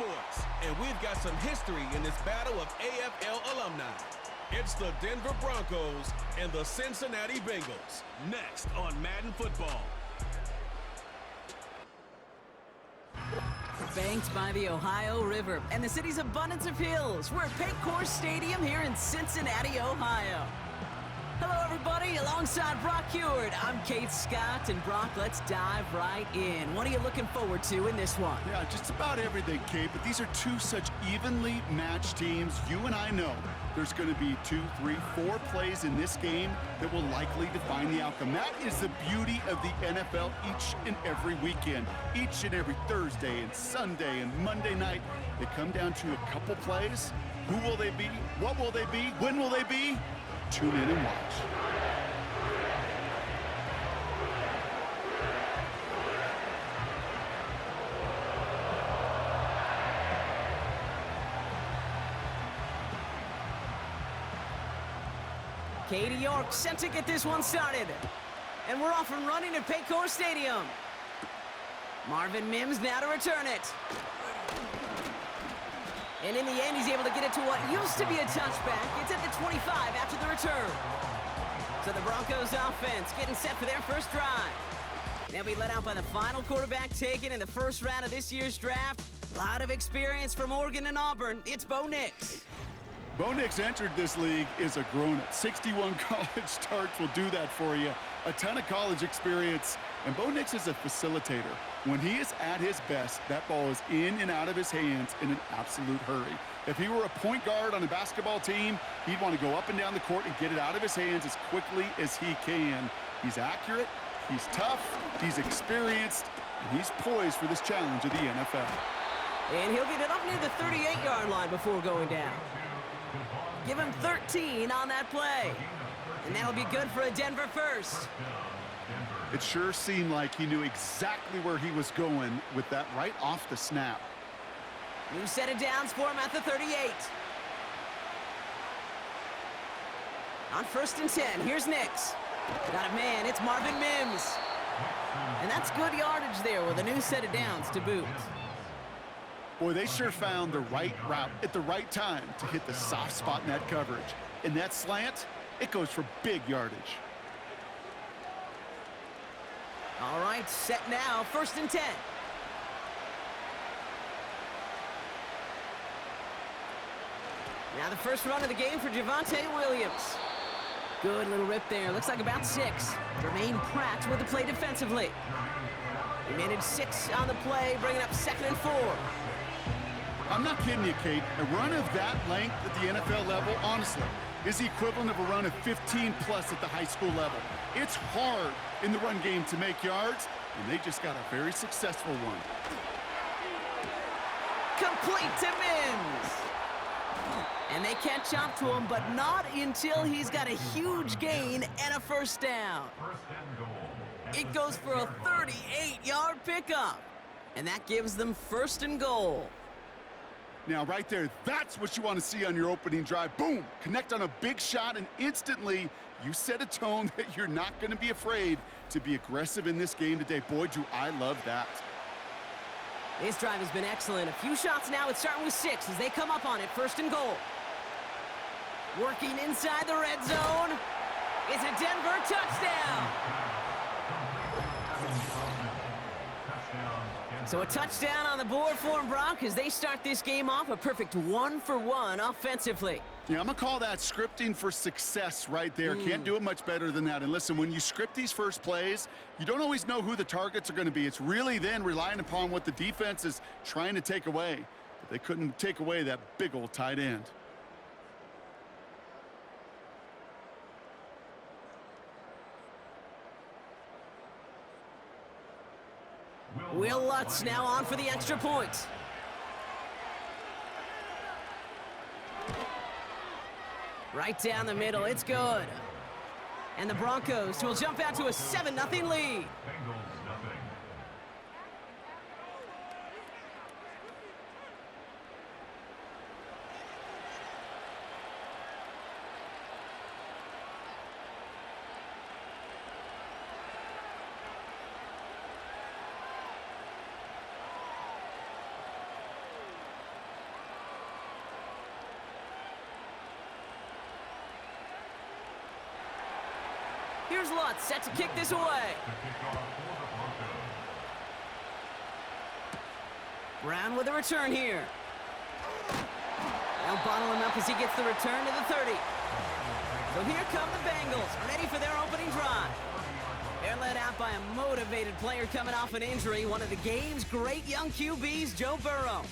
sports, and we've got some history in this battle of AFL alumni. It's the Denver Broncos and the Cincinnati Bengals, next on Madden Football. Banked by the Ohio River and the city's abundance of hills, we're at Paycor Stadium here in Cincinnati, Ohio. Hello, everybody. Alongside Brock Heward, I'm Kate Scott, and Brock, let's dive right in. What are you looking forward to in this one? Yeah, just about everything, Kate, but these are two such evenly matched teams. You and I know there's going to be 2, 3, 4 plays in this game that will likely define the outcome. That is the beauty of the NFL each and every weekend. Each and every Thursday and Sunday and Monday night, they come down to a couple plays. Who will they be? What will they be? When will they be? Tune in and watch. Katie York set to get this one started. And we're off and running at Paycor Stadium. Marvin Mims now to return it. And in the end, he's able to get it to what used to be a touchback. It's at the 25 after the return. So the Broncos offense getting set for their first drive. They'll be led out by the final quarterback taken in the first round of this year's draft. A lot of experience from Oregon and Auburn. It's Bo Nix. Bo Nix entered this league as a grown-up. 61 college starts will do that for you. A ton of college experience. And Bo Nix is a facilitator. When he is at his best, that ball is in and out of his hands in an absolute hurry. If he were a point guard on a basketball team, he'd want to go up and down the court and get it out of his hands as quickly as he can. He's accurate, he's tough, he's experienced, and he's poised for this challenge of the NFL. And he'll get it up near the 38-yard line before going down. Give him 13 on that play. And that'll be good for a Denver first. It sure seemed like he knew exactly where he was going with that right off the snap. New set of downs for him at the 38. On 1st and 10, here's Nix. Got a man, it's Marvin Mims. And that's good yardage there with a new set of downs to boot. Boy, they sure found the right route at the right time to hit the soft spot in that coverage. And that slant, it goes for big yardage. All right, set now, 1st and 10. Now the first run of the game for Javonte Williams. Good little rip there, looks like about 6. Jermaine Pratt with the play defensively. He made it 6 on the play, bringing up 2nd and 4. I'm not kidding you, Kate. A run of that length at the NFL level, honestly, is the equivalent of a run of 15-plus at the high school level. It's hard in the run game to make yards, and they just got a very successful one. Complete to Mims. And they catch up to him, but not until he's got a huge gain and a first down. It goes for a 38-yard pickup, and that gives them 1st and goal. Now, right there, that's what you want to see on your opening drive. Boom! Connect on a big shot, and instantly you set a tone that you're not going to be afraid to be aggressive in this game today. Boy, do I love that. This drive has been excellent. A few shots now. It's starting with 6 as they come up on it. 1st and goal. Working inside the red zone. It's a Denver touchdown. So a touchdown on the board for them, Brock, as they start this game off a perfect 1-for-1 offensively. Yeah, I'm going to call that scripting for success right there. Can't do it much better than that. And listen, when you script these first plays, you don't always know who the targets are going to be. It's really then relying upon what the defense is trying to take away. But they couldn't take away that big old tight end. Will Lutz now on for the extra point. Right down the middle, it's good. And the Broncos will jump out to a 7-0 lead. Here's Lutz set to kick this away. Brown with a return here. They'll bottle him up as he gets the return to the 30. So here come the Bengals, ready for their opening drive. They're led out by a motivated player coming off an injury, one of the game's great young QBs, Joe Burrow.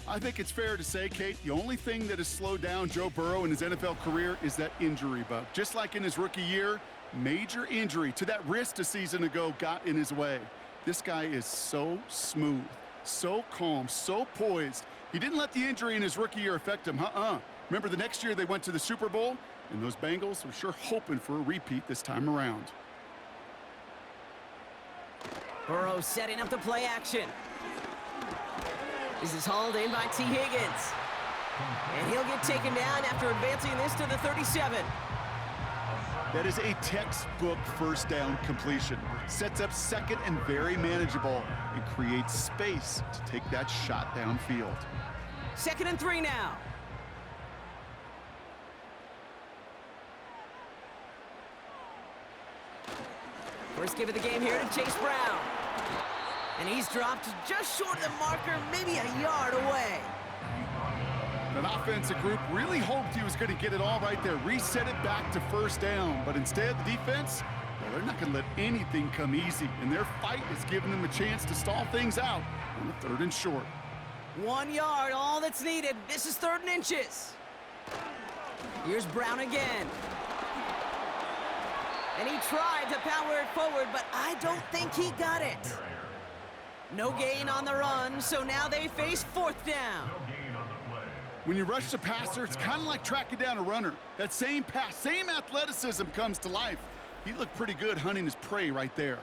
I think it's fair to say, Kate, the only thing that has slowed down Joe Burrow in his NFL career is that injury bug. Just like in his rookie year, major injury to that wrist a season ago got in his way. This guy is so smooth, so calm, so poised. He didn't let the injury in his rookie year affect him. Remember the next year they went to the Super Bowl? And those Bengals were sure hoping for a repeat this time around. Burrow setting up the play action. This is hauled in by T. Higgins. And he'll get taken down after advancing this to the 37. That is a textbook first down completion. Sets up second and very manageable and creates space to take that shot downfield. 2nd and 3 now. First give of the game here to Chase Brown. And he's dropped just short of the marker, maybe a yard away. An offensive group really hoped he was going to get it all right there, reset it back to first down. But instead, the defense, well, they're not going to let anything come easy. And their fight is giving them a chance to stall things out on the 3rd and short. 1 yard, all that's needed. This is 3rd and inches. Here's Brown again. And he tried to power it forward, but I don't think he got it. No gain on the run, so now they face 4th down. When you rush the passer, it's kind of like tracking down a runner. That same pass, same athleticism comes to life. He looked pretty good hunting his prey right there.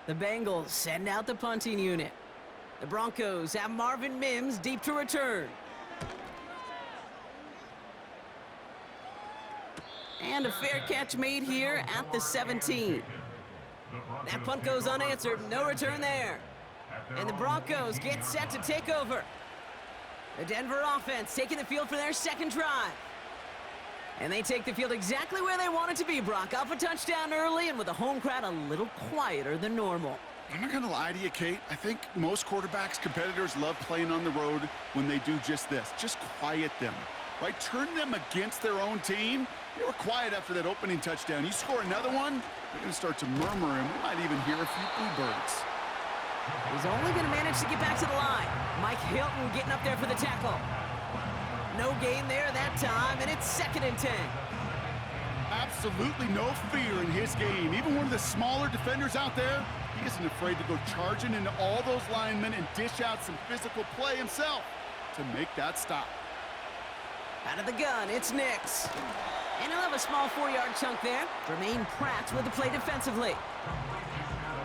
The Bengals send out the punting unit. The Broncos have Marvin Mims deep to return. And a fair catch made here at the 17. That punt goes unanswered, no return there. And the Broncos get set to take over. The Denver offense taking the field for their 2nd drive. And they take the field exactly where they want it to be, Brock. Up a touchdown early and with the home crowd a little quieter than normal. I'm not going to lie to you, Kate. I think most quarterbacks, competitors love playing on the road when they do just this. Just quiet them, right? Turn them against their own team. They were quiet after that opening touchdown. You score another one, they're going to start to murmur, and we might even hear a few bluebirds. He's only going to manage to get back to the line. Mike Hilton getting up there for the tackle. No gain there that time, and it's 2nd and 10. Absolutely no fear in his game. Even one of the smaller defenders out there, he isn't afraid to go charging into all those linemen and dish out some physical play himself to make that stop. Out of the gun, it's Nix. And he'll have a small 4-yard chunk there. Jermaine Pratt with the play defensively.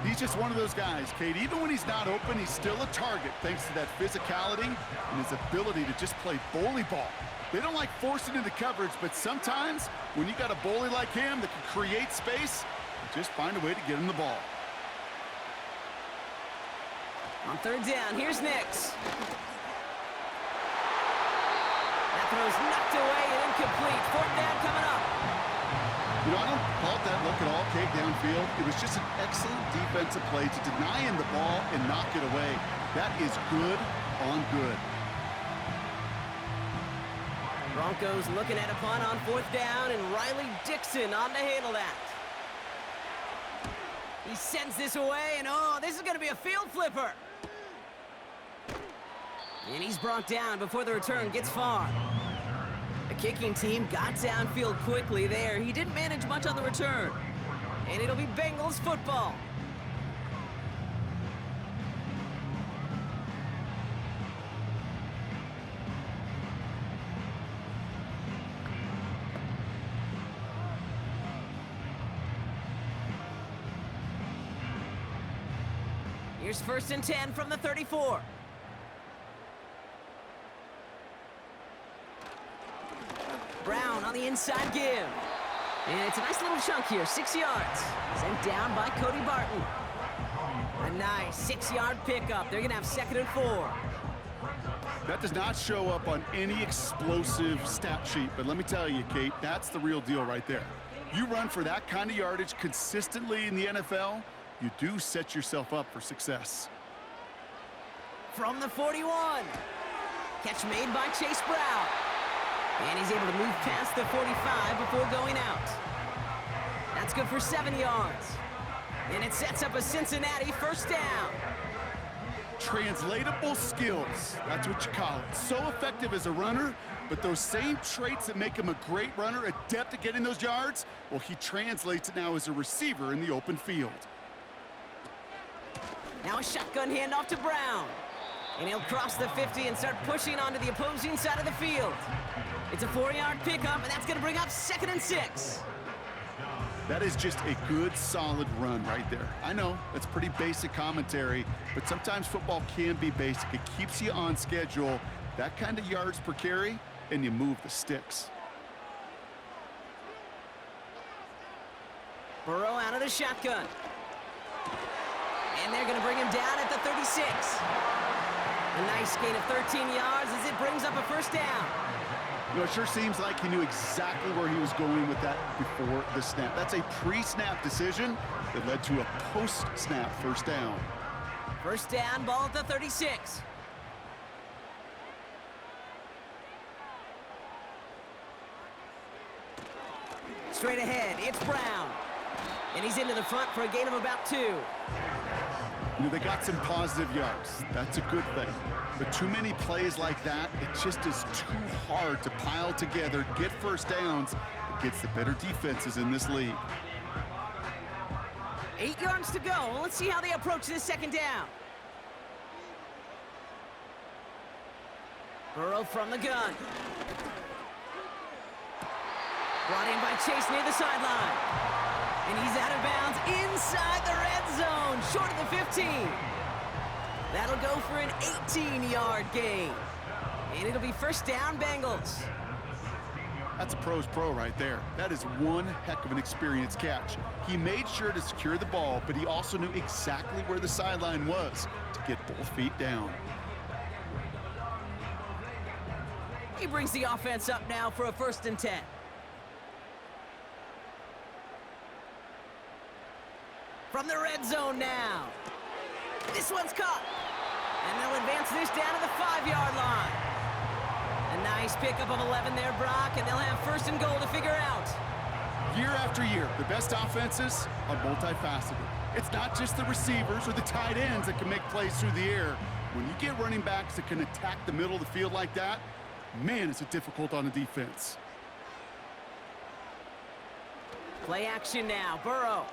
He's just one of those guys, Kate. Even when he's not open, he's still a target thanks to that physicality and his ability to just play bully ball. They don't like forcing into coverage, but sometimes when you got a bully like him that can create space, just find a way to get him the ball. On 3rd down, here's Nix. That throw's knocked away and incomplete. 4th down coming up. You know, I don't fault that look at all, Kate, downfield. It was just an excellent defensive play to deny him the ball and knock it away. That is good on good. Broncos looking at a punt on 4th down, and Riley Dixon on to handle that. He sends this away, and oh, this is going to be a field flipper. And he's brought down before the return gets far. The kicking team got downfield quickly there. He didn't manage much on the return. And it'll be Bengals football. Here's 1st and 10 from the 34. Brown on the inside give. And it's a nice little chunk here, 6 yards. Sent down by Cody Barton. A nice 6-yard pickup. They're going to have 2nd and 4. That does not show up on any explosive stat sheet, but let me tell you, Kate, that's the real deal right there. You run for that kind of yardage consistently in the NFL, you do set yourself up for success. From the 41. Catch made by Chase Brown. And he's able to move past the 45 before going out. That's good for 7 yards. And it sets up a Cincinnati first down. Translatable skills, that's what you call it. So effective as a runner, but those same traits that make him a great runner, adept at getting those yards, well, he translates it now as a receiver in the open field. Now a shotgun handoff to Brown. And he'll cross the 50 and start pushing onto the opposing side of the field. It's a 4-yard pickup, and that's going to bring up 2nd and 6. That is just a good, solid run right there. I know, that's pretty basic commentary, but sometimes football can be basic. It keeps you on schedule, that kind of yards per carry, and you move the sticks. Burrow out of the shotgun. And they're going to bring him down at the 36. A nice gain of 13 yards as it brings up a first down. You know, it sure seems like he knew exactly where he was going with that before the snap. That's a pre-snap decision that led to a post-snap first down. First down, ball at the 36. Straight ahead, it's Brown. And he's into the front for a gain of about 2. You know, they got some positive yards. That's a good thing. But too many plays like that, it just is too hard to pile together, get first downs against the better defenses in this league. 8 yards to go. Let's see how they approach this second down. Burrow from the gun. Brought in by Chase near the sideline. And he's out of bounds inside the red zone, short of the 15. That'll go for an 18-yard gain. And it'll be first down, Bengals. That's a pro's pro right there. That is one heck of an experienced catch. He made sure to secure the ball, but he also knew exactly where the sideline was to get both feet down. He brings the offense up now for a 1st and 10. From the red zone now. This one's caught. And they'll advance this down to the 5-yard line. A nice pickup of 11 there, Brock, and they'll have 1st and goal to figure out. Year after year, the best offenses are multifaceted. It's not just the receivers or the tight ends that can make plays through the air. When you get running backs that can attack the middle of the field like that, man, is it difficult on the defense. Play action now, Burrow.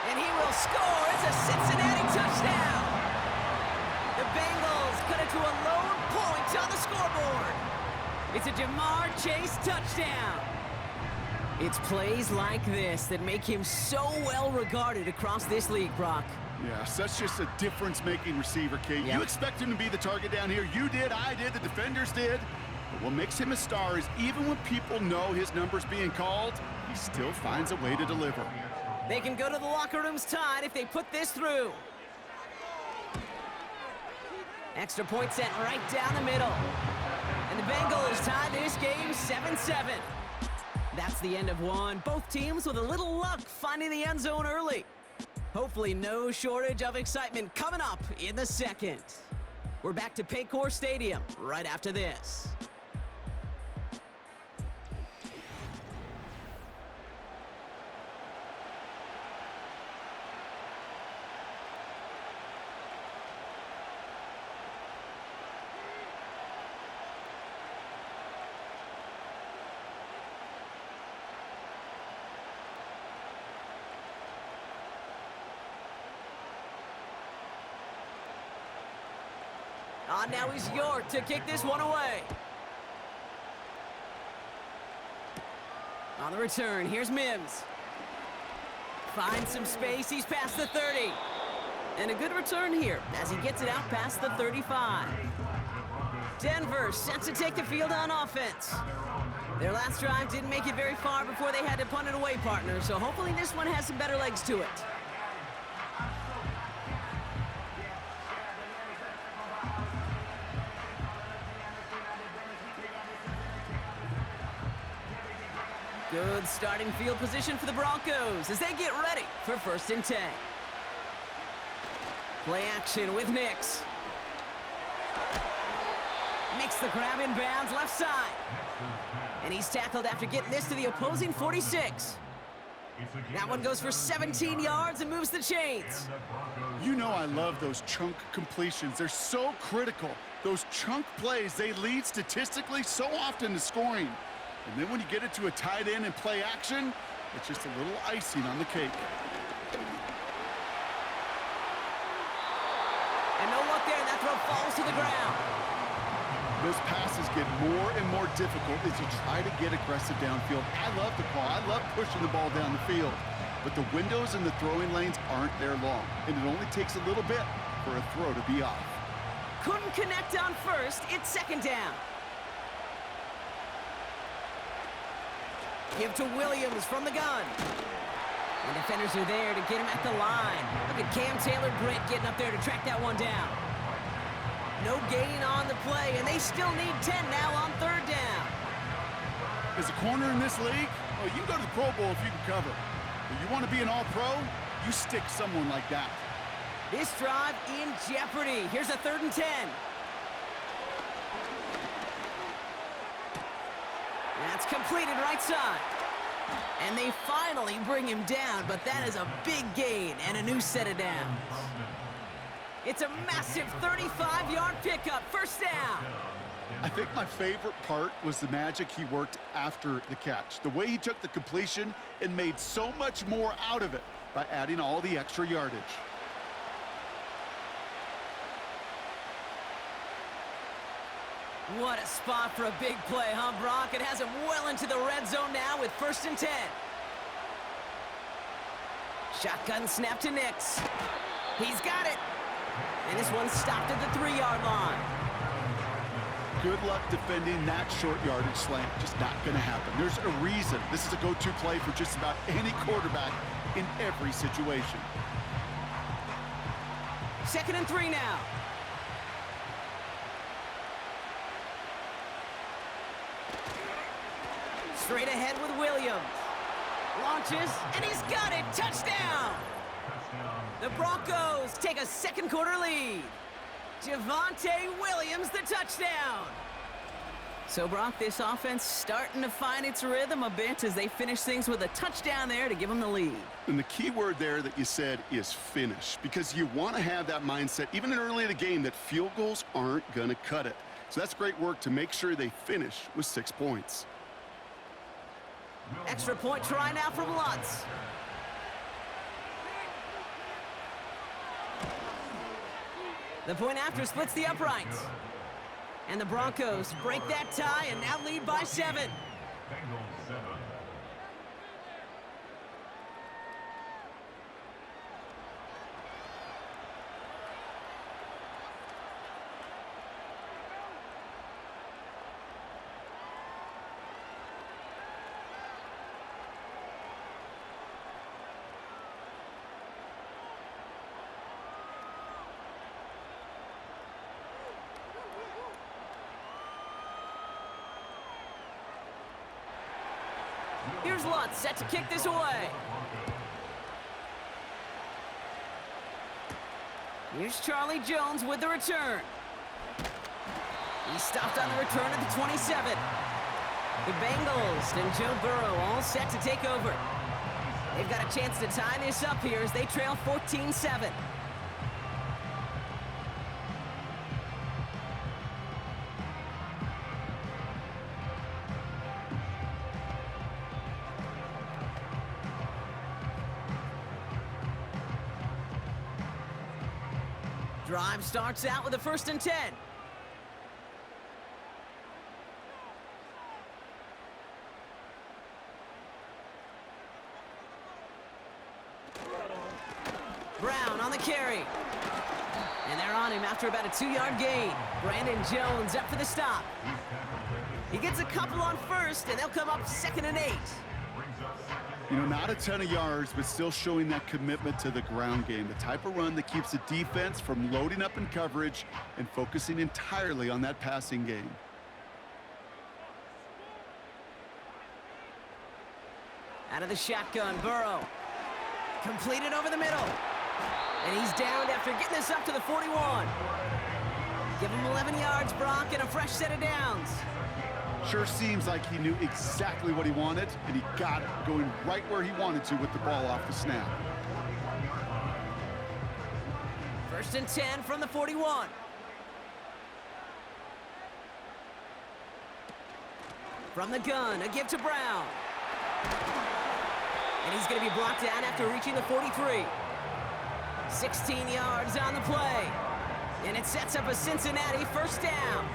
And he will score. It's a Cincinnati touchdown. The Bengals cut it to a lone point on the scoreboard. It's a Jamar Chase touchdown. It's plays like this that make him so well regarded across this league, Brock. Yeah, such just a difference-making receiver, Kate. Yep. You expect him to be the target down here. You did, I did, the defenders did. But what makes him a star is even when people know his number's being called, he still finds a way to deliver. They can go to the locker rooms tied if they put this through. Extra point sent right down the middle. And the Bengals tie this game 7-7. That's the end of one. Both teams with a little luck finding the end zone early. Hopefully no shortage of excitement coming up in the second. We're back to Paycor Stadium right after this. Now is York to kick this one away. On the return, here's Mims. Finds some space, he's past the 30. And a good return here as he gets it out past the 35. Denver set to take the field on offense. Their last drive didn't make it very far before they had to punt it away, partner, so hopefully this one has some better legs to it. Good starting field position for the Broncos as they get ready for 1st and 10. Play action with Nix. Makes the grab in bounds left side. And he's tackled after getting this to the opposing 46. That one goes for 17 yards and moves the chains. You know I love those chunk completions. They're so critical. Those chunk plays, they lead statistically so often to scoring. And then when you get it to a tight end and play action, it's just a little icing on the cake. And no luck there, that throw falls to the ground. Those passes get more and more difficult as you try to get aggressive downfield. I love the call. I love pushing the ball down the field. But the windows in the throwing lanes aren't there long, and it only takes a little bit for a throw to be off. Couldn't connect on first. It's 2nd down. Give to Williams from the gun. And defenders are there to get him at the line. Look at Cam Taylor-Britt getting up there to track that one down. No gain on the play, and they still need 10 now on 3rd down. As a corner in this league, oh, you can go to the Pro Bowl if you can cover. But you want to be an all-pro, you stick someone like that. This drive in jeopardy. Here's a 3rd and 10. That's completed right side. And they finally bring him down, but that is a big gain and a new set of downs. It's a massive 35-yard pickup, 1st down. I think my favorite part was the magic he worked after the catch. The way he took the completion and made so much more out of it by adding all the extra yardage. What a spot for a big play, huh, Brock? It has him well into the red zone now with 1st and 10. Shotgun snap to Nix. He's got it. And this one's stopped at the 3-yard line. Good luck defending that short yardage slant. Just not going to happen. There's a reason this is a go-to play for just about any quarterback in every situation. 2nd and 3 now. Straight ahead with Williams. Launches, and he's got it. Touchdown! The Broncos take a 2nd quarter lead. Javonte Williams, the touchdown. So, Brock, this offense starting to find its rhythm a bit as they finish things with a touchdown there to give them the lead. And the key word there that you said is finish, because you want to have that mindset, even early in the game, that field goals aren't going to cut it. So that's great work to make sure they finish with 6 points. Extra point try now from Lutz. The point after splits the uprights. And the Broncos break that tie and now lead by 7. Bengals 7. Here's Lutz set to kick this away. Here's Charlie Jones with the return. He stopped on the return at the 27. The Bengals and Joe Burrow all set to take over. They've got a chance to tie this up here as they trail 14-7. Drive starts out with a 1st and 10. Brown on the carry. And they're on him after about a 2-yard gain. Brandon Jones up for the stop. He gets a couple on first, and they'll come up 2nd and 8. You know, not a ton of yards, but still showing that commitment to the ground game. The type of run that keeps the defense from loading up in coverage and focusing entirely on that passing game. Out of the shotgun, Burrow. Completed over the middle. And he's downed after getting this up to the 41. Give him 11 yards, Brock, and a fresh set of downs. Sure seems like he knew exactly what he wanted, and he got it, going right where he wanted to with the ball off the snap. 1st and 10 from the 41. From the gun, a give to Brown. And he's going to be brought down after reaching the 43. 16 yards on the play. And it sets up a Cincinnati first down.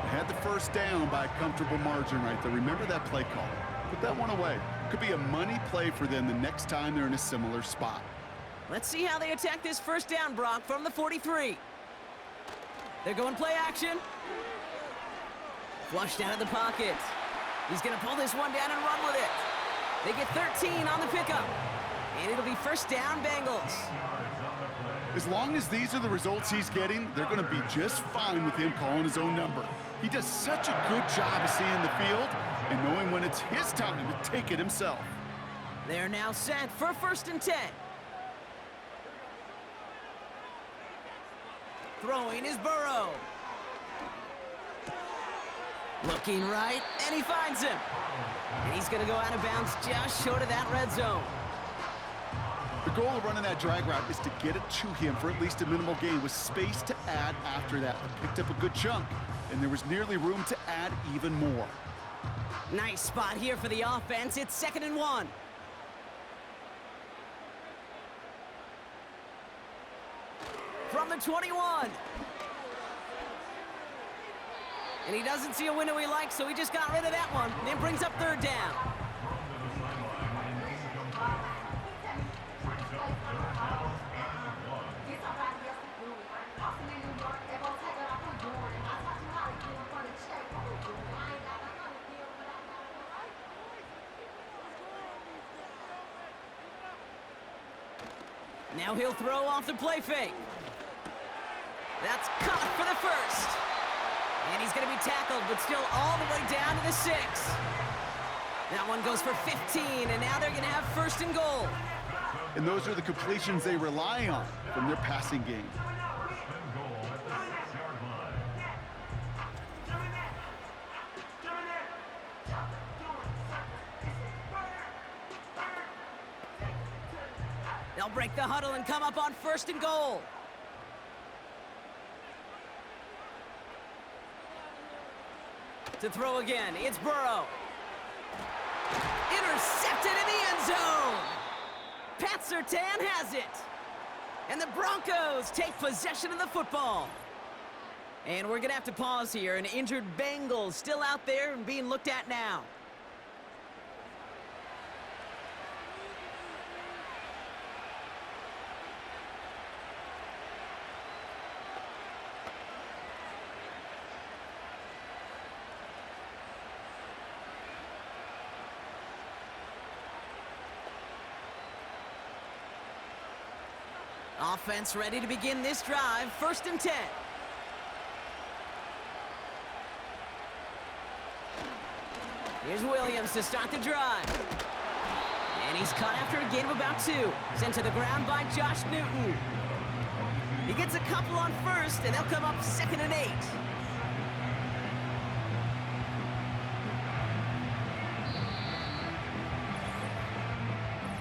They had the first down by a comfortable margin right there. Remember that play call. Put that one away. Could be a money play for them the next time they're in a similar spot. Let's see how they attack this first down, Brock, from the 43. They're going play action. Flushed out of the pocket. He's going to pull this one down and run with it. They get 13 on the pickup. And it'll be first down, Bengals. As long as these are the results he's getting, they're going to be just fine with him calling his own number. He does such a good job of seeing the field and knowing when it's his time to take it himself. They're now set for 1st and 10. Throwing is Burrow. Looking right, and he finds him. And he's going to go out of bounds just short of that red zone. The goal of running that drag route is to get it to him for at least a minimal gain with space to add after that. They picked up a good chunk, and there was nearly room to add even more. Nice spot here for the offense. It's 2nd and 1. From the 21. And he doesn't see a window he likes, so he just got rid of that one. And it brings up 3rd down. Now he'll throw off the play fake. That's caught for the first. And he's going to be tackled, but still all the way down to the 6. That one goes for 15, and now they're going to have 1st and goal. And those are the completions they rely on from their passing game. They'll break the huddle and come up on 1st and goal. To throw again, it's Burrow. Intercepted in the end zone. Pat Surtain has it. And the Broncos take possession of the football. And we're going to have to pause here. An injured Bengals still out there and being looked at now. Offense ready to begin this drive. 1st and 10. Here's Williams to start the drive. And he's caught after a gain of about 2. Sent to the ground by Josh Newton. He gets a couple on 1st, and they'll come up 2nd and 8.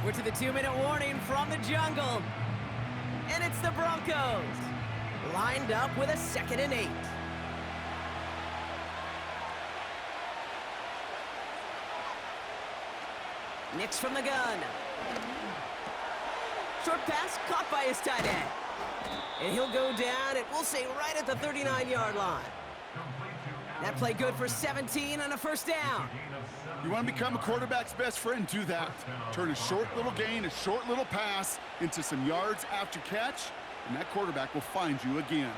We're to the 2-minute warning from the jungle. And it's the Broncos, lined up with a 2nd and 8. Nix from the gun. Short pass caught by his tight end. And he'll go down, and we'll say right at the 39-yard line. That play good for 17 on a 1st down. You want to become a quarterback's best friend, do that. Turn a short little gain, a short little pass into some yards after catch, and that quarterback will find you again.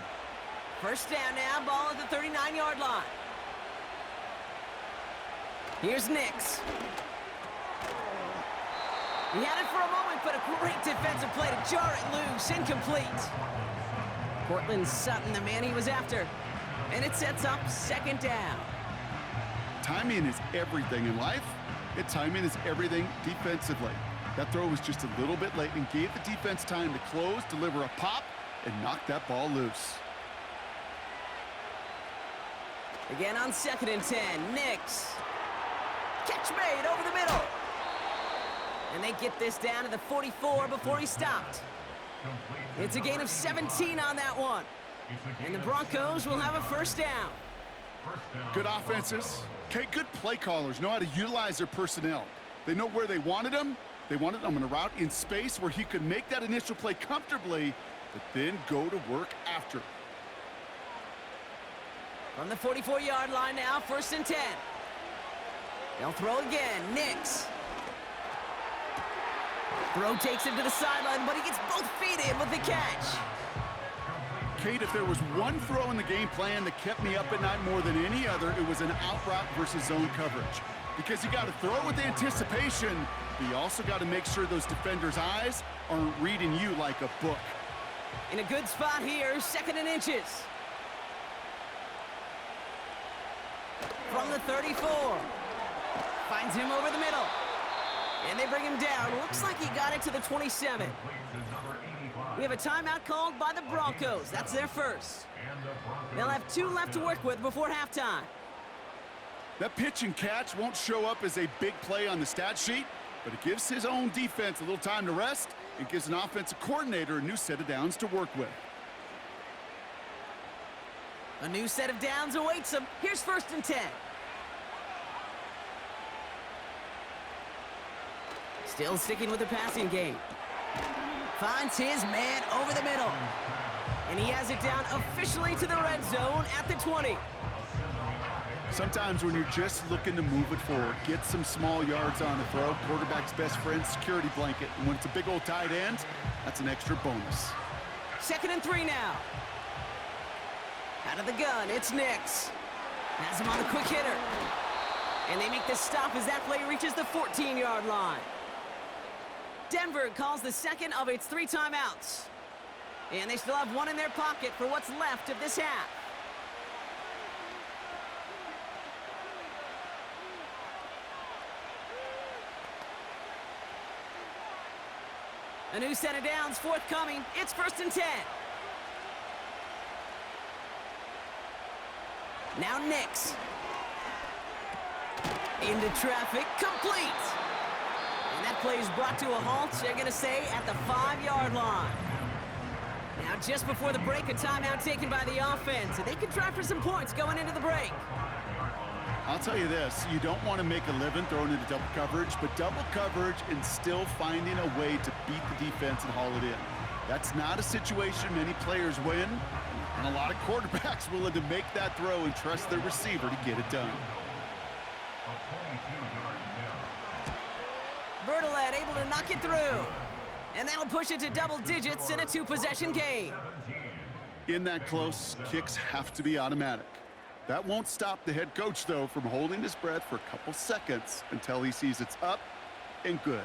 1st down now, ball at the 39-yard line. Here's Nix. He had it for a moment, but a great defensive play to jar it loose, incomplete. Cortland Sutton, the man he was after, and it sets up 2nd down. Timing is everything in life, And timing is everything defensively. That throw was just a little bit late and gave the defense time to close, deliver a pop, and knock that ball loose. Again on 2nd and 10, Nix. Catch made over the middle. And they get this down to the 44 before he stopped. It's a gain of 17 on that one. And the Broncos will have a first down. Good offenses. Okay, good play callers know how to utilize their personnel. They know where they wanted him. They wanted him on a route in space where he could make that initial play comfortably, but then go to work after. From the 44-yard line now, 1st and 10. They'll throw again, Nix. Throw takes him to the sideline, but he gets both feet in with the catch. Kate, if there was one throw in the game plan that kept me up at night more than any other, it was an out route versus zone coverage. Because you got to throw with anticipation, but you also got to make sure those defenders' eyes aren't reading you like a book. In a good spot here, 2nd and inches. From the 34. Finds him over the middle. And they bring him down. Looks like he got it to the 27. We have a timeout called by the Broncos. That's their first. They'll have 2 left to work with before halftime. That pitch and catch won't show up as a big play on the stat sheet, but it gives his own defense a little time to rest and gives an offensive coordinator a new set of downs to work with. A new set of downs awaits him. Here's 1st and 10. Still sticking with the passing game. Finds his man over the middle. And he has it down officially to the red zone at the 20. Sometimes when you're just looking to move it forward, get some small yards on the throw, quarterback's best friend, security blanket. And when it's a big old tight end, that's an extra bonus. 2nd and 3 now. Out of the gun, it's Nix. Has him on a quick hitter. And they make the stop as that play reaches the 14-yard line. Denver calls the second of its 3 timeouts. And they still have 1 in their pocket for what's left of this half. A new set of downs forthcoming. It's 1st and 10. Now Nix. Into traffic, complete. And that play is brought to a halt, they're going to say, at the 5-yard line. Now, just before the break, a timeout taken by the offense. And they can try for some points going into the break. I'll tell you this, you don't want to make a living throwing into double coverage, but double coverage and still finding a way to beat the defense and haul it in. That's not a situation many players win, and a lot of quarterbacks willing to make that throw and trust their receiver to get it done. Bertolet able to knock it through. And that'll push it to double digits in a 2-possession game. In that close, kicks have to be automatic. That won't stop the head coach, though, from holding his breath for a couple seconds until he sees it's up and good.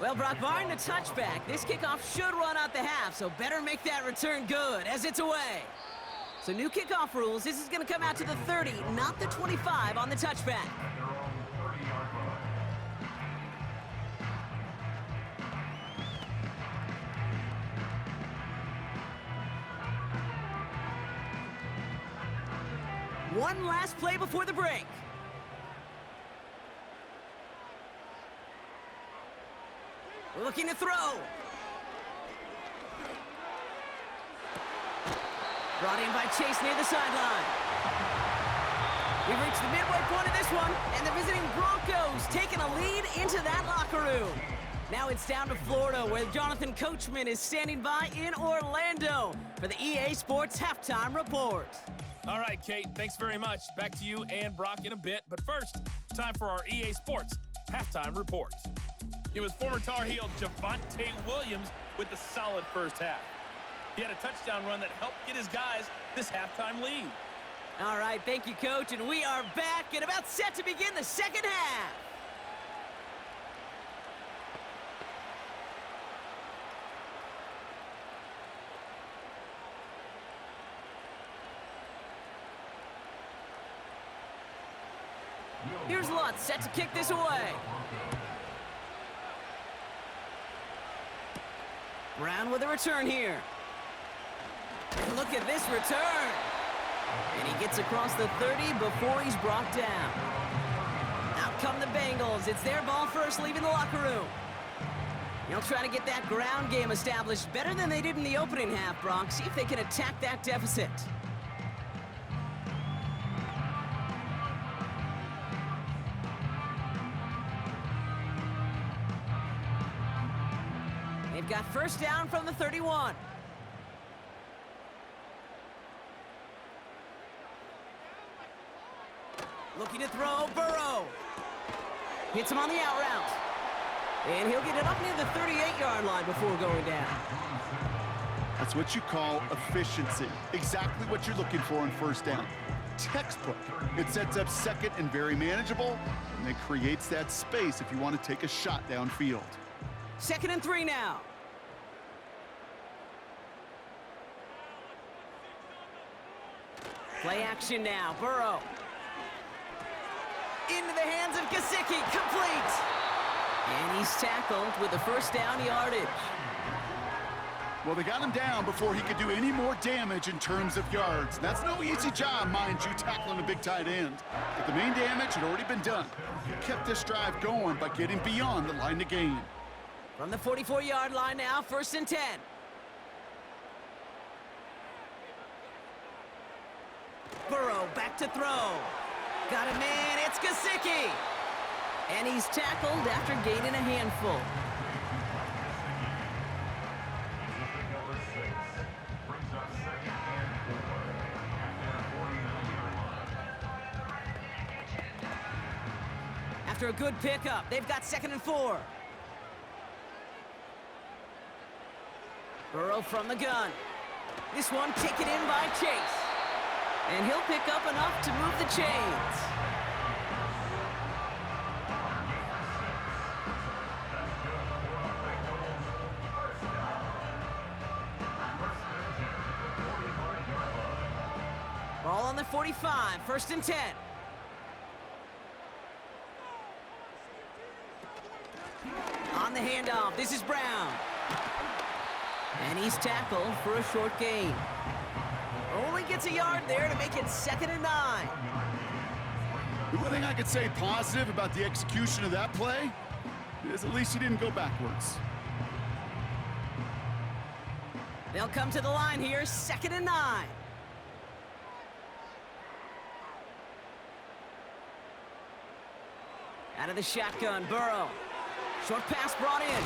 Well, Brock, barring the touchback, this kickoff should run out the half, so better make that return good as it's away. So new kickoff rules, this is going to come out to the 30, not the 25 on the touchback. One last play before the break. Looking to throw. Brought in by Chase near the sideline. We've reached the midway point of this one, and the visiting Broncos taking a lead into that locker room. Now it's down to Florida, where Jonathan Coachman is standing by in Orlando for the EA Sports Halftime Report. All right, Kate, thanks very much. Back to you and Brock in a bit. But first, time for our EA Sports Halftime Report. It was former Tar Heel Javonte Williams with the solid first half. He had a touchdown run that helped get his guys this halftime lead. All right, thank you, Coach, and we are back and about set to begin the second half. Here's Lutz set to kick this away. Brown with a return here. And look at this return. And he gets across the 30 before he's brought down. Out come the Bengals. It's their ball first, leaving the locker room. They'll try to get that ground game established better than they did in the opening half, Brock. See if they can attack that deficit. They've got first down from the 31. Looking to throw, Burrow. Hits him on the out route. And he'll get it up near the 38-yard line before going down. That's what you call efficiency. Exactly what you're looking for on first down. Textbook. It sets up second and very manageable, and it creates that space if you want to take a shot downfield. 2nd and 3 now. Play action now. Burrow. Into the hands of Gesicki. Complete. And he's tackled with the first down yardage. Well, they got him down before he could do any more damage in terms of yards. That's no easy job, mind you, tackling a big tight end. But the main damage had already been done. He kept this drive going by getting beyond the line to gain. From the 44-yard line now, 1st and 10. Burrow back to throw. Got a man, it's Gesicki. And he's tackled after gaining a handful. Number 6 brings up 2nd and 4 at their 49-yard line. After a good pickup, they've got 2nd and 4. Burrow from the gun. This one taken in by Chase. And he'll pick up enough to move the chains. Ball on the 45, 1st and 10. On the handoff, this is Brown. And he's tackled for a short gain. Only gets a yard there to make it 2nd and 9. The one thing I could say positive about the execution of that play is at least he didn't go backwards. They'll come to the line here, 2nd and 9. Out of the shotgun, Burrow. Short pass brought in.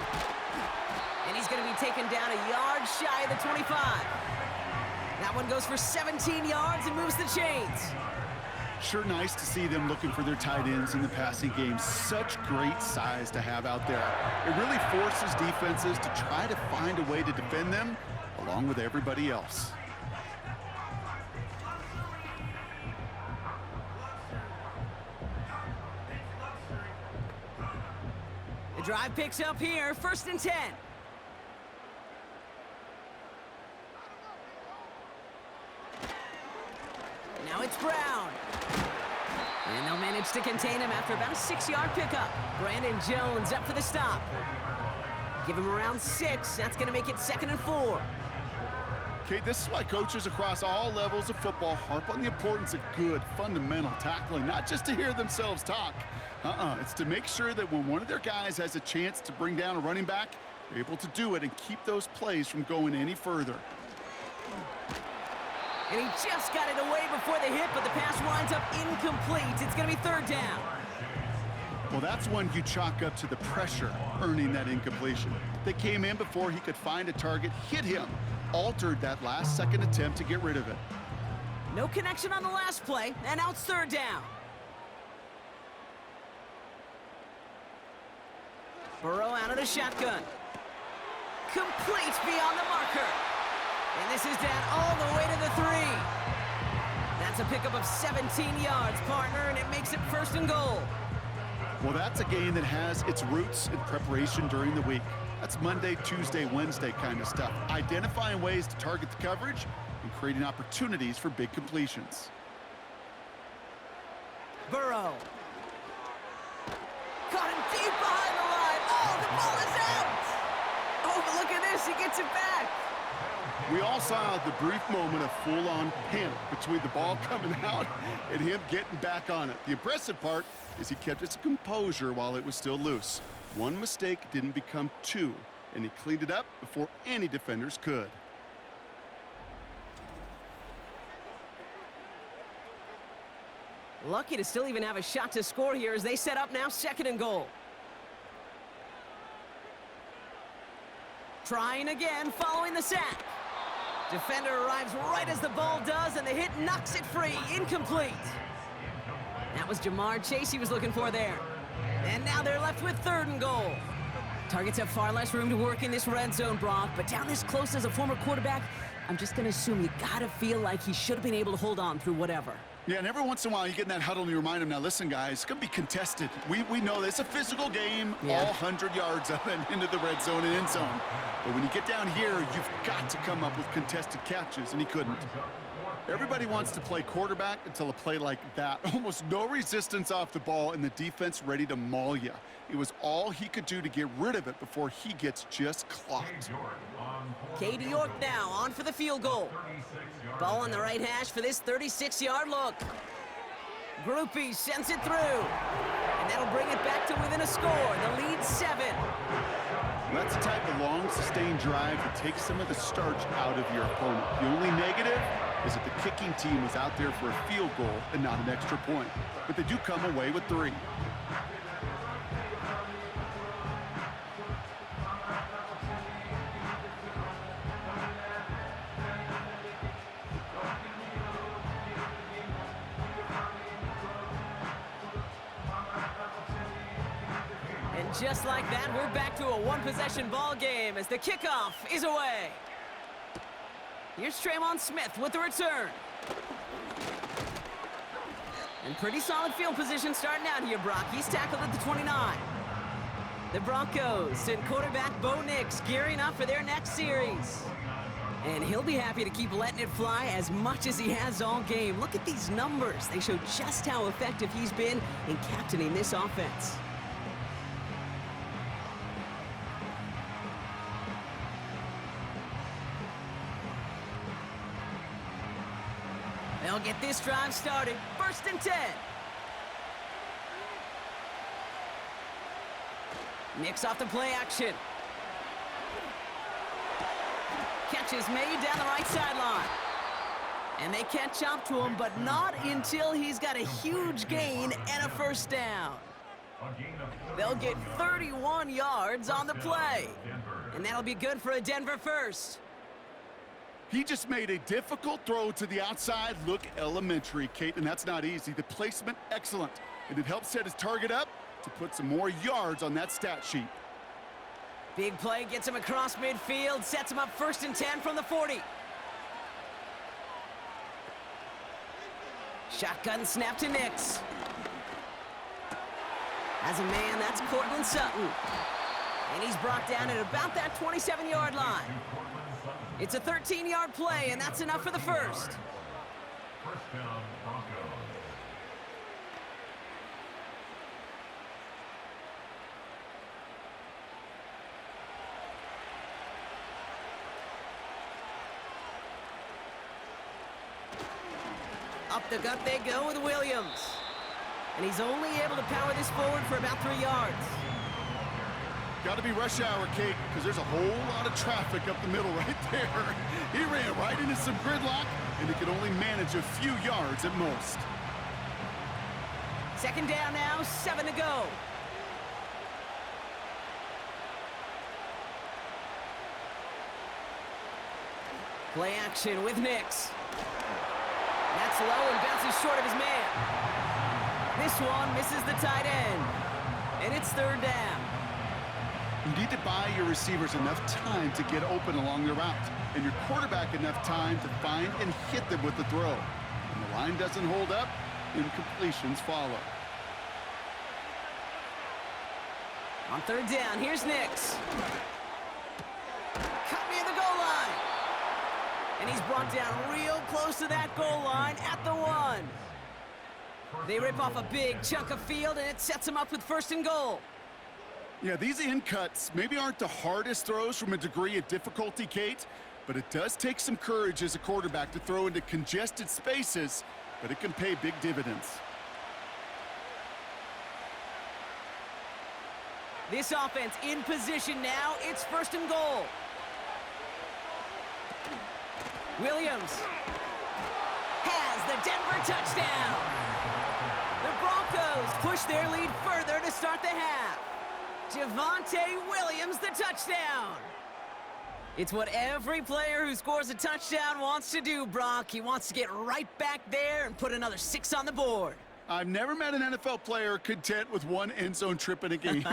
And he's going to be taken down a yard shy of the 25. That one goes for 17 yards and moves the chains. Sure nice to see them looking for their tight ends in the passing game. Such great size to have out there. It really forces defenses to try to find a way to defend them along with everybody else. The drive picks up here, 1st and 10. Now it's Brown. And they'll manage to contain him after about a 6-yard pickup. Brandon Jones up for the stop. Give him around 6. That's going to make it 2nd and 4. Okay, this is why coaches across all levels of football harp on the importance of good, fundamental tackling, not just to hear themselves talk. It's to make sure that when one of their guys has a chance to bring down a running back, they're able to do it and keep those plays from going any further. And he just got it away before the hit, but the pass winds up incomplete. It's going to be 3rd down. Well, that's one you chalk up to the pressure earning that incompletion. They came in before he could find a target, hit him, altered that last-second attempt to get rid of it. No connection on the last play, and now it's 3rd down. Burrow out of the shotgun. Complete beyond the marker. And this is down all the way to the 3. That's a pickup of 17 yards, partner, and it makes it 1st and goal. Well, that's a game that has its roots in preparation during the week. That's Monday, Tuesday, Wednesday kind of stuff. Identifying ways to target the coverage and creating opportunities for big completions. Burrow. Caught him deep behind the line. Oh, the ball is out. Oh, but look at this. He gets it back. We all saw the brief moment of full-on panic between the ball coming out and him getting back on it. The impressive part is he kept his composure while it was still loose. One mistake didn't become two, and he cleaned it up before any defenders could. Lucky to still even have a shot to score here as they set up now 2nd and goal. Trying again following the sack. Defender arrives right as the ball does, and the hit knocks it free. Incomplete. That was Jamar Chase he was looking for there. And now they're left with 3rd and goal. Targets have far less room to work in this red zone, Brock, but down this close as a former quarterback, I'm just going to assume you got to feel like he should have been able to hold on through whatever. Yeah, and every once in a while you get in that huddle and you remind him, now listen, guys, it's going to be contested. We know this. It's a physical game, all 100 yards up and into the red zone and end zone. But when you get down here, you've got to come up with contested catches, and he couldn't. Everybody wants to play quarterback until a play like that. Almost no resistance off the ball and the defense ready to maul you. It was all he could do to get rid of it before he gets just clocked. Katie York now on for the field goal. Ball on the right hash for this 36-yard look. Groupie sends it through. And that'll bring it back to within a score. The lead 7. That's the type of long, sustained drive that takes some of the starch out of your opponent. The only negative is that the kicking team was out there for a field goal and not an extra point. But they do come away with 3. And just like that, we're back to a one-possession ball game as the kickoff is away. Here's Traymon Smith with the return. And pretty solid field position starting out here, Brock. He's tackled at the 29. The Broncos and quarterback Bo Nix gearing up for their next series. And he'll be happy to keep letting it fly as much as he has all game. Look at these numbers. They show just how effective he's been in captaining this offense. They'll get this drive started. 1st and 10. Nix off the play action. Catch is made down the right sideline. And they catch up to him, but not until he's got a huge gain and a 1st down. They'll get 31 yards on the play. And that'll be good for a Denver 1st. He just made a difficult throw to the outside look elementary, Kate, and that's not easy. The placement, excellent. And it helped set his target up to put some more yards on that stat sheet. Big play gets him across midfield, sets him up 1st and 10 from the 40. Shotgun snap to Nix. As a man, that's Cortland Sutton. And he's brought down at about that 27-yard line. It's a 13-yard play, and that's enough for the 1st. 1st down, Broncos. Up the gut they go with Williams. And he's only able to power this forward for about 3 yards. Got to be rush hour, Kate, because there's a whole lot of traffic up the middle right there. He ran right into some gridlock, and he could only manage a few yards at most. 2nd down now, 7 to go. Play action with Nix. That's low and bounces short of his man. This one misses the tight end. And it's 3rd down. You need to buy your receivers enough time to get open along the route, and your quarterback enough time to find and hit them with the throw. And the line doesn't hold up, incompletions follow. On third down, here's Nix. Cut near the goal line. And he's brought down real close to that goal line at the 1. They rip off a big chunk of field, and it sets them up with 1st and goal. Yeah, these in cuts maybe aren't the hardest throws from a degree of difficulty, Kate, but it does take some courage as a quarterback to throw into congested spaces, but it can pay big dividends. This offense in position now. It's 1st and goal. Williams has the Denver touchdown. The Broncos push their lead further to start the half. Javonte Williams, the touchdown. It's what every player who scores a touchdown wants to do, Brock. He wants to get right back there and put another 6 on the board. I've never met an NFL player content with one end zone trip in a game.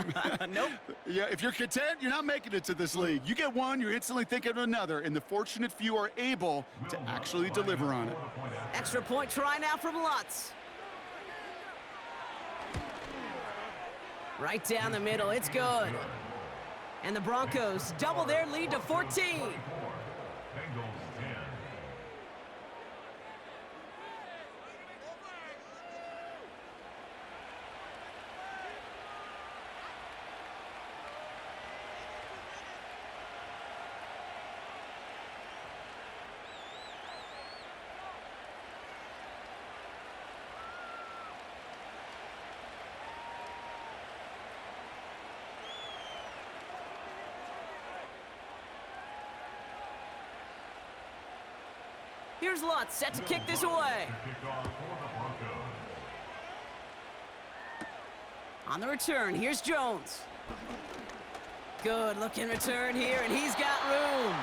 Nope. Yeah, if you're content, you're not making it to this league. You get one, you're instantly thinking of another, and the fortunate few are able to actually deliver on it. Extra point try now from Lutz. Right down the middle, it's good. And the Broncos double their lead to 14. Bengals 10. Here's Lutz set to kick this away. Kickoff for the Broncos. On the return, here's Jones. Good looking return here, and he's got room.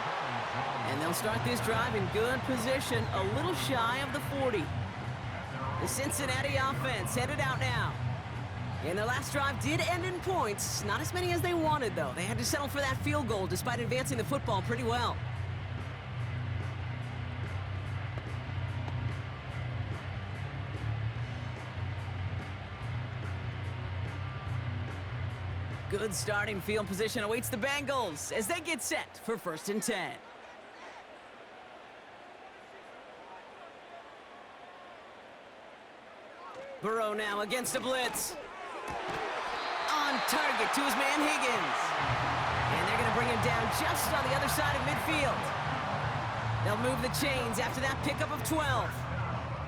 And they'll start this drive in good position, a little shy of the 40. The Cincinnati offense headed out now. And their last drive did end in points. Not as many as they wanted, though. They had to settle for that field goal despite advancing the football pretty well. Good starting field position awaits the Bengals as they get set for 1st and 10. Burrow now against a blitz. On target to his man Higgins. And they're going to bring him down just on the other side of midfield. They'll move the chains after that pickup of 12.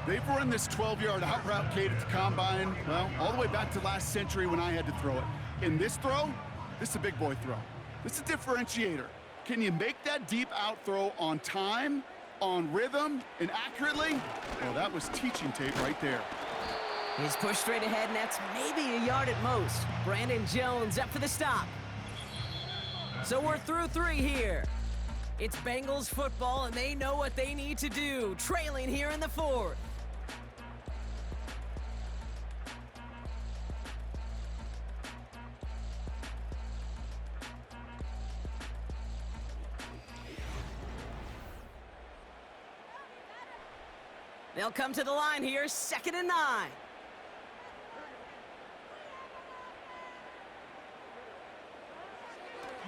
They've run this 12-yard out route, Kate, at the combine, well, all the way back to last century when I had to throw it. In this throw, this is a big boy throw. This is a differentiator. Can you make that deep out throw on time, on rhythm, and accurately? Well, that was teaching tape right there. He's pushed straight ahead, and that's maybe a yard at most. Brandon Jones up for the stop. So we're through 3 here. It's Bengals football, and they know what they need to do, trailing here in the 4th. They'll come to the line here, 2nd and 9.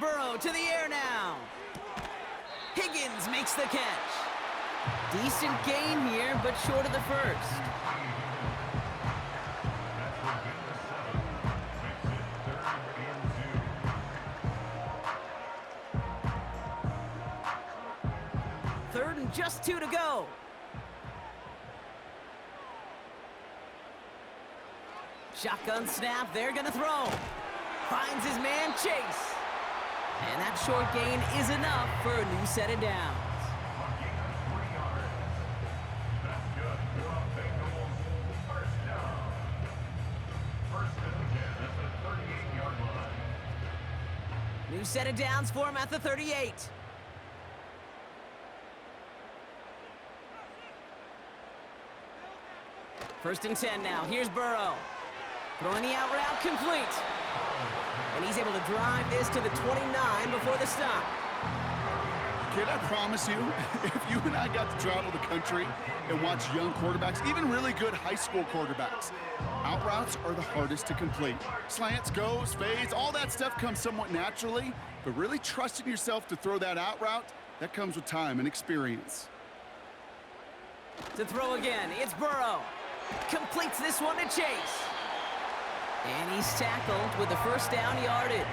Burrow to the air now. Higgins makes the catch. Decent gain here, but short of the first. Third and just 2 to go. Shotgun snap, they're gonna throw. Finds his man Chase. And that short gain is enough for a new set of downs. New set of downs for him at the 38. First and 10 now. Here's Burrow. Throwing the out route complete. And he's able to drive this to the 29 before the stop. Kid, I promise you, if you and I got to travel the country and watch young quarterbacks, even really good high school quarterbacks, out routes are the hardest to complete. Slants, goes, fades, all that stuff comes somewhat naturally, but really trusting yourself to throw that out route, that comes with time and experience. To throw again, it's Burrow. Completes this one to Chase. And he's tackled with the first down yardage.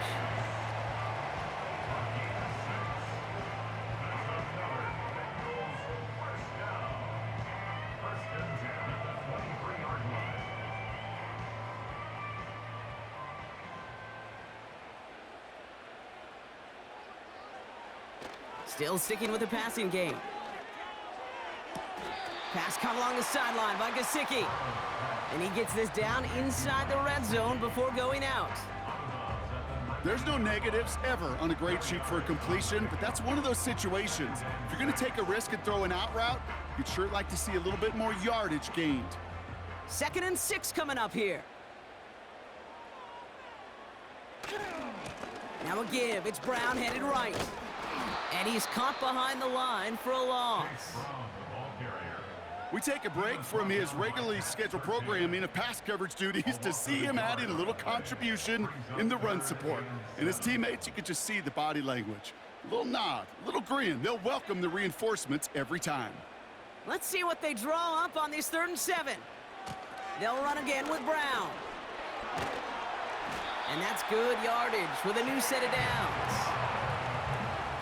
Still sticking with the passing game. Pass caught along the sideline by Gesicki. And he gets this down inside the red zone before going out. There's no negatives ever on a grade sheet for a completion, but that's one of those situations. If you're going to take a risk and throw an out route, you'd sure like to see a little bit more yardage gained. 2nd and 6 coming up here. Now a give. It's Brown headed right. And he's caught behind the line for a loss. We take a break from his regularly scheduled programming of pass coverage duties to see him adding a little contribution in the run support. And his teammates, you can just see the body language. A little nod, a little grin. They'll welcome the reinforcements every time. Let's see what they draw up on this 3rd and 7. They'll run again with Brown. And that's good yardage with a new set of downs.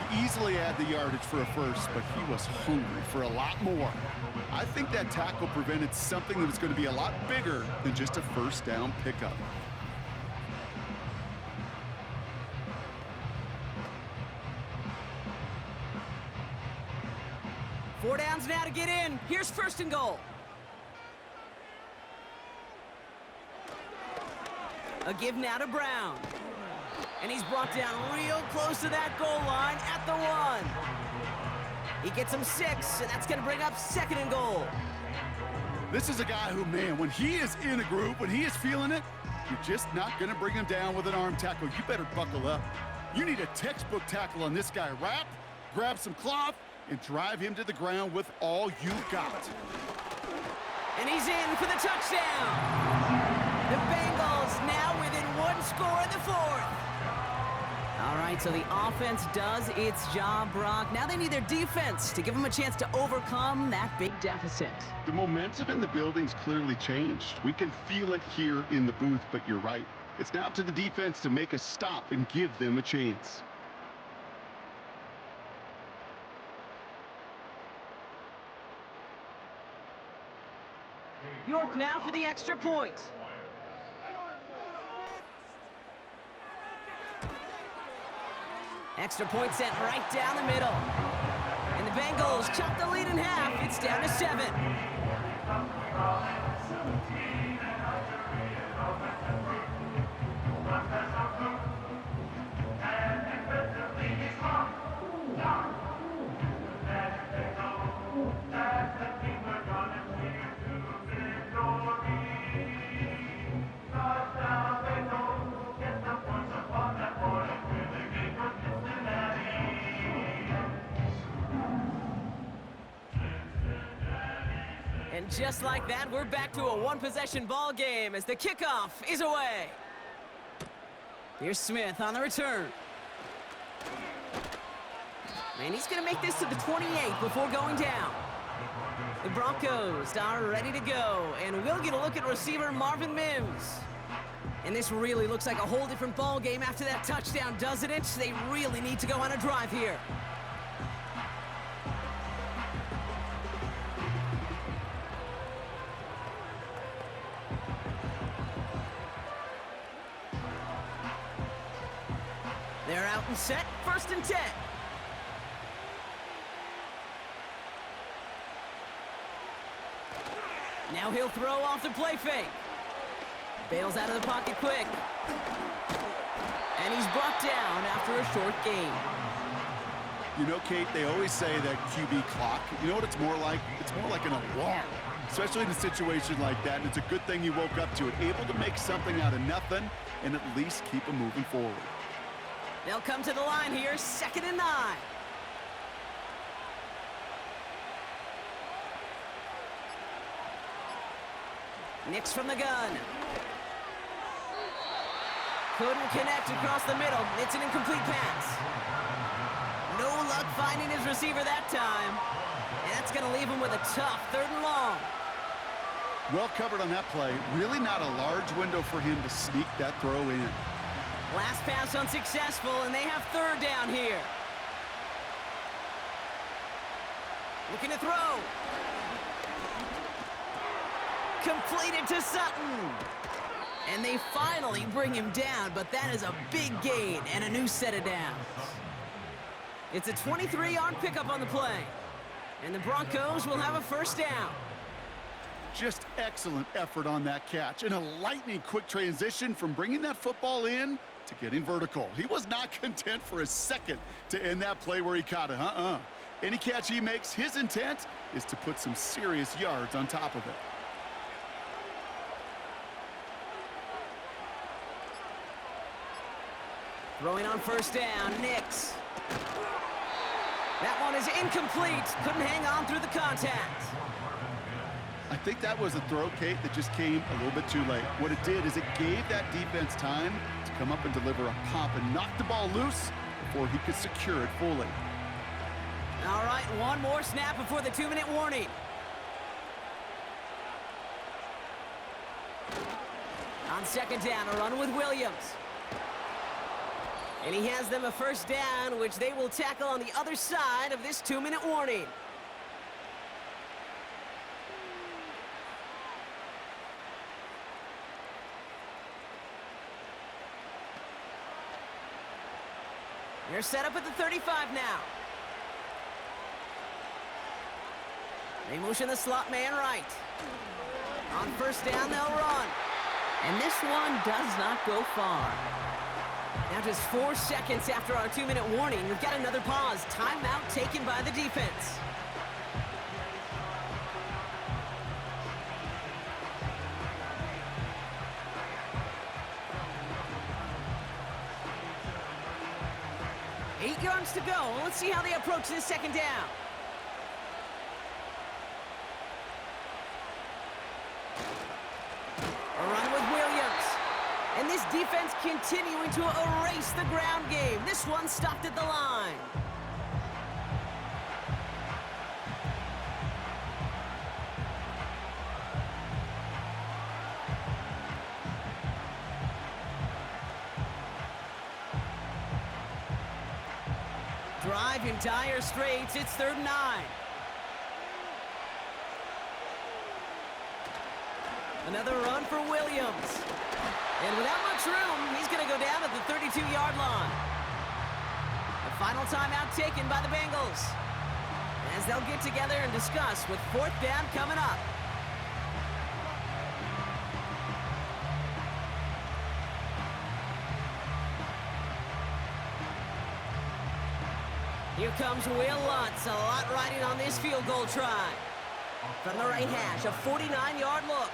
He easily had the yardage for a first, but he was hungry for a lot more. I think that tackle prevented something that was going to be a lot bigger than just a first down pickup. Four downs now to get in. Here's 1st and goal. A give now to Brown. And he's brought down real close to that goal line at the 1. He gets him 6, and that's going to bring up 2nd and goal. This is a guy who, man, when he is in a group, when he is feeling it, you're just not going to bring him down with an arm tackle. You better buckle up. You need a textbook tackle on this guy. Wrap, grab some cloth, and drive him to the ground with all you got. And he's in for the touchdown. The Bengals now within 1 score in the 4th. All right, so the offense does its job, Brock. Now they need their defense to give them a chance to overcome that big deficit. The momentum in the building's clearly changed. We can feel it here in the booth, but you're right. It's now up to the defense to make a stop and give them a chance. York now for the extra point. Extra point sent right down the middle. And the Bengals chop the lead in half. It's down to 7. And just like that, we're back to a one-possession ball game as the kickoff is away. Here's Smith on the return. And he's going to make this to the 28 before going down. The Broncos are ready to go, and we'll get a look at receiver Marvin Mims. And this really looks like a whole different ball game after that touchdown, doesn't it? They really need to go on a drive here. They're out and set, 1st and 10. Now he'll throw off the play fake. Bails out of the pocket quick. And he's brought down after a short gain. You know, Kate, they always say that QB clock, you know what it's more like? It's more like an alarm, especially in a situation like that. And it's a good thing you woke up to it, able to make something out of nothing and at least keep them moving forward. They'll come to the line here, 2nd and 9. Nix from the gun. Couldn't connect across the middle. It's an incomplete pass. No luck finding his receiver that time. And that's going to leave him with a tough 3rd and long. Well covered on that play. Really not a large window for him to sneak that throw in. Last pass unsuccessful, and they have 3rd down here. Looking to throw. Completed to Sutton. And they finally bring him down, but that is a big gain and a new set of downs. It's a 23-yard pickup on the play. And the Broncos will have a 1st down. Just excellent effort on that catch. And a lightning quick transition from bringing that football in to getting vertical. He was not content for a second to end that play where he caught it. Any catch he makes, his intent is to put some serious yards on top of it. Throwing on 1st down, Nix. That one is incomplete. Couldn't hang on through the contact. I think that was a throw, Kate, that just came a little bit too late. What it did is it gave that defense time to come up and deliver a pop and knock the ball loose before he could secure it fully. All right, one more snap before the 2-minute warning. On 2nd down, a run with Williams. And he has them a 1st down, which they will tackle on the other side of this 2-minute warning. They're set up at the 35 now. They motion the slot man right. On 1st down, they'll run. And this one does not go far. Now just 4 seconds after our 2-minute warning, we've got another pause. Timeout taken by the defense. Eight yards to go. Let's see how they approach this 2nd down. A run with Williams. And this defense continuing to erase the ground game. This one stopped at the line. Drive in dire straits. It's 3rd and 9. Another run for Williams. And without much room, he's going to go down at the 32-yard line. The final timeout taken by the Bengals, as they'll get together and discuss with 4th down coming up. Here comes Will Lutz. A lot riding on this field goal try. From the right hash, a 49-yard look.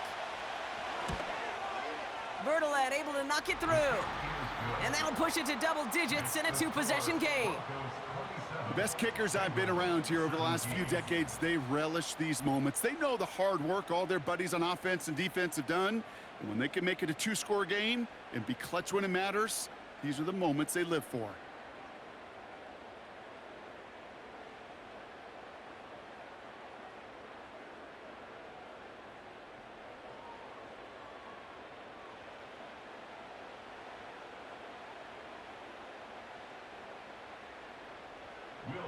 Bertolet able to knock it through. And that'll push it to double digits in a 2-possession game. The best kickers I've been around here over the last few decades, they relish these moments. They know the hard work all their buddies on offense and defense have done. And when they can make it a 2-score game and be clutch when it matters, these are the moments they live for.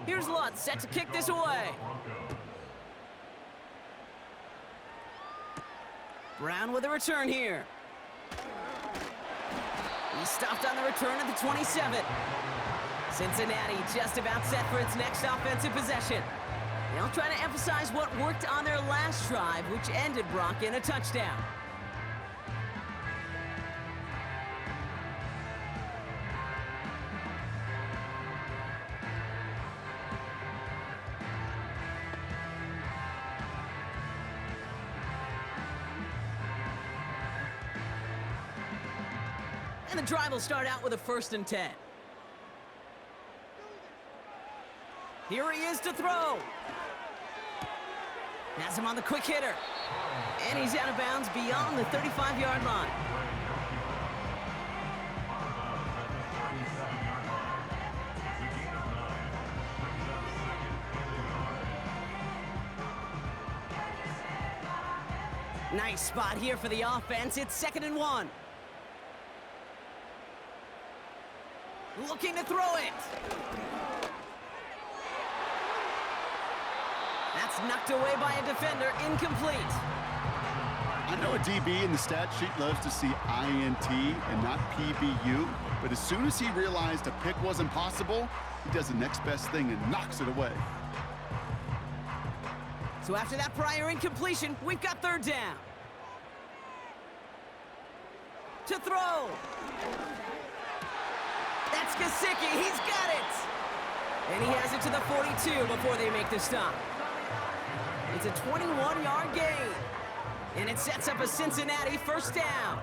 Here's Lutz, set to kick this away. Brown with a return here. He stopped on the return at the 27. Cincinnati just about set for its next offensive possession. They'll try to emphasize what worked on their last drive, which ended Brock in a touchdown. And the drive will start out with a 1st and 10. Here he is to throw. Has him on the quick hitter. And he's out of bounds beyond the 35-yard line. Nice spot here for the offense. It's 2nd and 1. Looking to throw it. That's knocked away by a defender. Incomplete. I know a DB in the stat sheet loves to see INT and not PBU, but as soon as he realized a pick wasn't possible, he does the next best thing and knocks it away. So after that prior incompletion, we've got 3rd down. To throw. That's Gesicki. He's got it. And he has it to the 42 before they make the stop. It's a 21-yard gain. And it sets up a Cincinnati 1st down.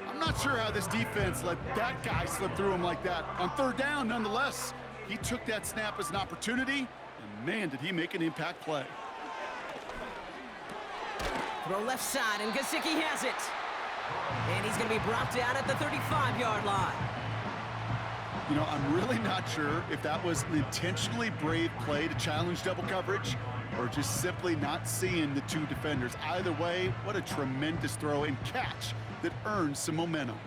I'm not sure how this defense let that guy slip through him like that. On 3rd down, nonetheless, he took that snap as an opportunity, and man, did he make an impact play. Throw left side, and Gesicki has it. And he's going to be brought down at the 35-yard line. You know, I'm really not sure if that was an intentionally brave play to challenge double coverage or just simply not seeing the two defenders. Either way, what a tremendous throw and catch that earns some momentum.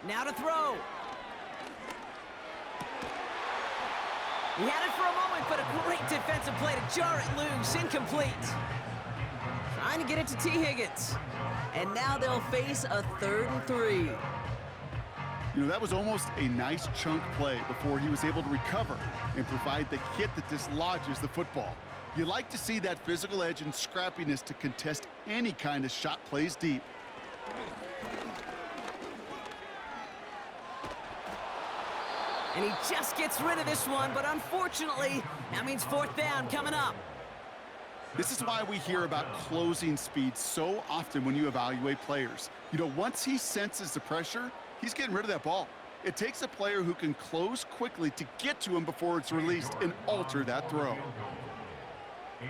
Now to throw. He had it for a moment, but a great defensive play to jar it loose. Incomplete. Trying to get it to T. Higgins. And now they'll face a 3rd and 3. You know, that was almost a nice chunk play before he was able to recover and provide the hit that dislodges the football. You like to see that physical edge and scrappiness to contest any kind of shot plays deep. And he just gets rid of this one, but unfortunately, that means 4th down coming up. This is why we hear about closing speed so often when you evaluate players. You know, once he senses the pressure, he's getting rid of that ball. It takes a player who can close quickly to get to him before it's released and alter that throw. A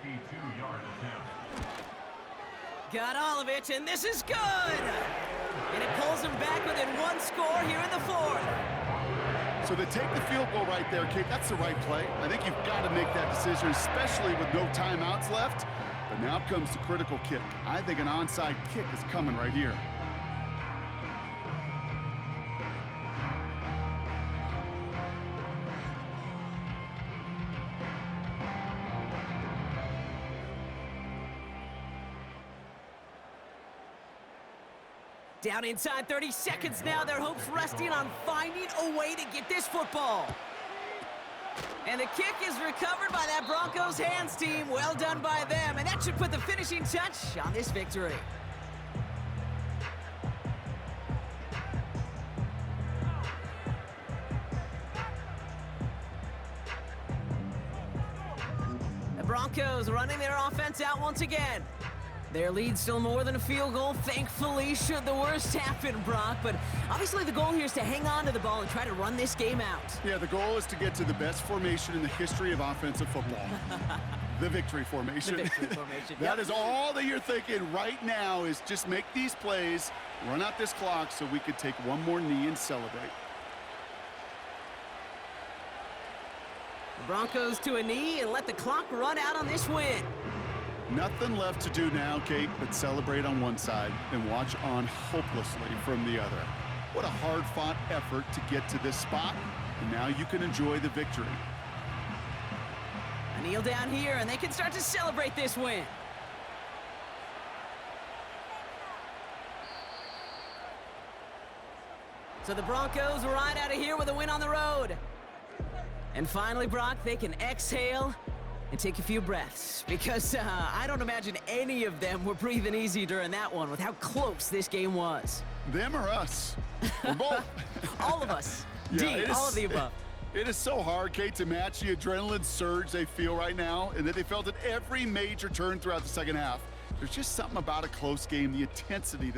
52-yard attempt. Got all of it, and this is good! And it pulls him back within 1 score here in the 4th. So they take the field goal right there, Kate. That's the right play. I think you've got to make that decision, especially with no timeouts left. But now comes the critical kick. I think an onside kick is coming right here. Down inside 30 seconds now. Their hopes resting on finding a way to get this football. And the kick is recovered by that Broncos hands team. Well done by them. And that should put the finishing touch on this victory. The Broncos running their offense out once again. Their lead still more than a field goal, thankfully, should the worst happen, Brock. But obviously the goal here is to hang on to the ball and try to run this game out. Yeah, the goal is to get to the best formation in the history of offensive football. The victory formation. The victory formation. That is all that you're thinking right now is just make these plays, run out this clock so we could take one more knee and celebrate. The Broncos to a knee and let the clock run out on this win. Nothing left to do now, Kate, but celebrate on one side and watch on hopelessly from the other. What a hard-fought effort to get to this spot, and now you can enjoy the victory. A kneel down here, and they can start to celebrate this win. So the Broncos ride out of here with a win on the road. And finally, Brock, they can exhale and take a few breaths, because I don't imagine any of them were breathing easy during that one with how close this game was. Them or us? Or both? All of us. Yeah, all of the above. It is so hard, Kate, to match the adrenaline surge they feel right now and that they felt at every major turn throughout the second half. There's just something about a close game, the intensity that